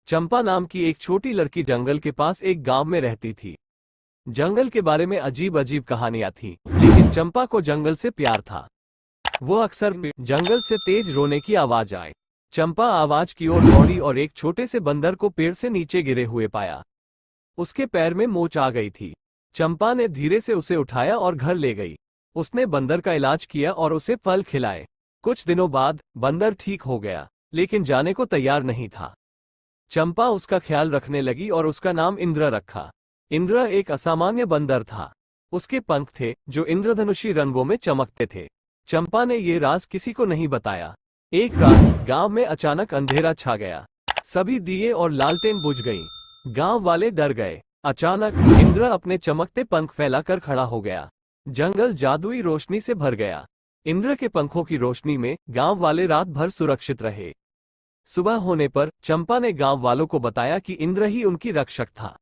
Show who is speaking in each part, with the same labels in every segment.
Speaker 1: चंपा नाम की एक छोटी लड़की जंगल के पास एक गांव में रहती थी। जंगल के बारे में अजीब अजीब कहानियां थीं, लेकिन चंपा को जंगल से प्यार था। वो अक्सर जंगल से तेज रोने की आवाज आए। चंपा आवाज की ओर दौड़ी और एक छोटे से बंदर को पेड़ से नीचे गिरे हुए पाया। उसके पैर में मोच आ गई थी। चंपा ने धीरे से उसे उठाया और घर ले गई। उसने बंदर का इलाज किया और उसे फल खिलाए। कुछ दिनों बाद बंदर ठीक हो गया, लेकिन जाने को तैयार नहीं था। चंपा उसका ख्याल रखने लगी और उसका नाम इंद्र रखा। इंद्र एक असामान्य बंदर था। उसके पंख थे जो इंद्रधनुषी रंगों में चमकते थे। चंपा ने ये राज किसी को नहीं बताया। एक रात गांव में अचानक अंधेरा छा गया। सभी दिए और लालटेन बुझ गईं। गांव वाले डर गए। अचानक इंद्र अपने चमकते पंख फैलाकर खड़ा हो गया। जंगल जादुई रोशनी से भर गया। इंद्र के पंखों की रोशनी में गांव वाले रात भर सुरक्षित रहे। सुबह होने पर चंपा ने गांव वालों को बताया कि इंद्र ही उनकी रक्षक था।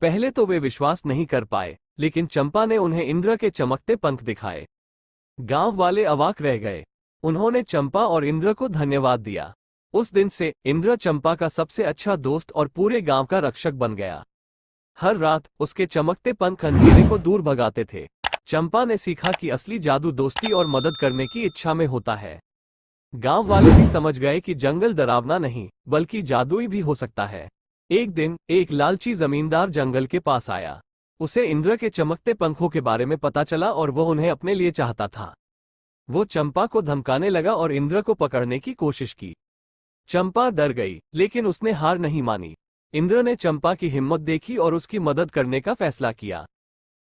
Speaker 1: पहले तो वे विश्वास नहीं कर पाए, लेकिन चंपा ने उन्हें इंद्र के चमकते पंख दिखाए। गांव वाले अवाक रह गए। उन्होंने चंपा और इंद्र को धन्यवाद दिया। उस दिन से इंद्र चंपा का सबसे अच्छा दोस्त और पूरे गांव का रक्षक बन गया। हर रात उसके चमकते पंख अंधेरे को दूर भगाते थे। चंपा ने सीखा कि असली जादू दोस्ती और मदद करने की इच्छा में होता है। गांव वाले भी समझ गए कि जंगल डरावना नहीं, बल्कि जादुई भी हो सकता है। एक दिन एक लालची जमींदार जंगल के पास आया। उसे इंद्र के चमकते पंखों के बारे में पता चला और वो उन्हें अपने लिए चाहता था। वो चंपा को धमकाने लगा और इंद्र को पकड़ने की कोशिश की। चंपा डर गई, लेकिन उसने हार नहीं मानी। इंद्र ने चंपा की हिम्मत देखी और उसकी मदद करने का फैसला किया।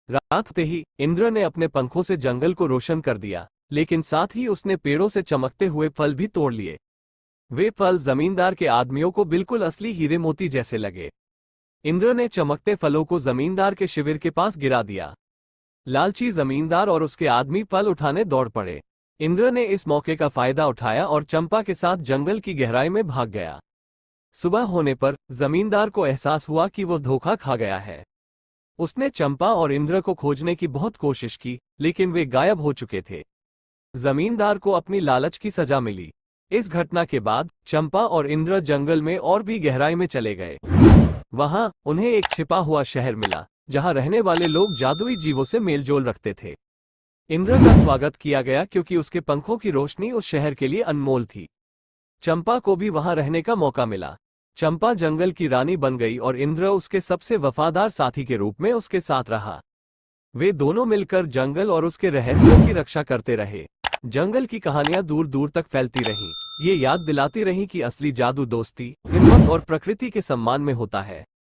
Speaker 1: रात होते ही इंद्र ने अपने पंखों से जंगल को रोशन कर दिया, लेकिन साथ ही उसने पेड़ों से चमकते हुए फल भी तोड़ लिए। वे फल जमींदार के आदमियों को बिल्कुल असली हीरे मोती जैसे लगे। इंद्र ने चमकते फलों को जमींदार के शिविर के पास गिरा दिया। लालची जमींदार और उसके आदमी फल उठाने दौड़ पड़े। इंद्र ने इस मौके का फायदा उठाया और चंपा के साथ जंगल की गहराई में भाग गया। सुबह होने पर जमींदार को एहसास हुआ कि वो धोखा खा गया है। उसने चंपा और इंद्र को खोजने की बहुत कोशिश की, लेकिन वे गायब हो चुके थे। जमींदार को अपनी लालच की सजा मिली। इस घटना के बाद चंपा और इंद्र जंगल में और भी गहराई में चले गए। वहां उन्हें एक छिपा हुआ शहर मिला, जहां रहने वाले लोग जादुई जीवों से मेलजोल रखते थे। इंद्र का स्वागत किया गया क्योंकि उसके पंखों की रोशनी उस शहर के लिए अनमोल थी। चंपा को भी वहां रहने का मौका मिला। चंपा जंगल की रानी बन गई और इंद्र उसके सबसे वफादार साथी के रूप में उसके साथ रहा। वे दोनों मिलकर जंगल और उसके रहस्यों की रक्षा करते रहे। जंगल की कहानियां दूर दूर तक फैलती रहीं। ये याद दिलाती रहीं कि असली जादू दोस्ती, हिम्मत और प्रकृति के सम्मान में होता है।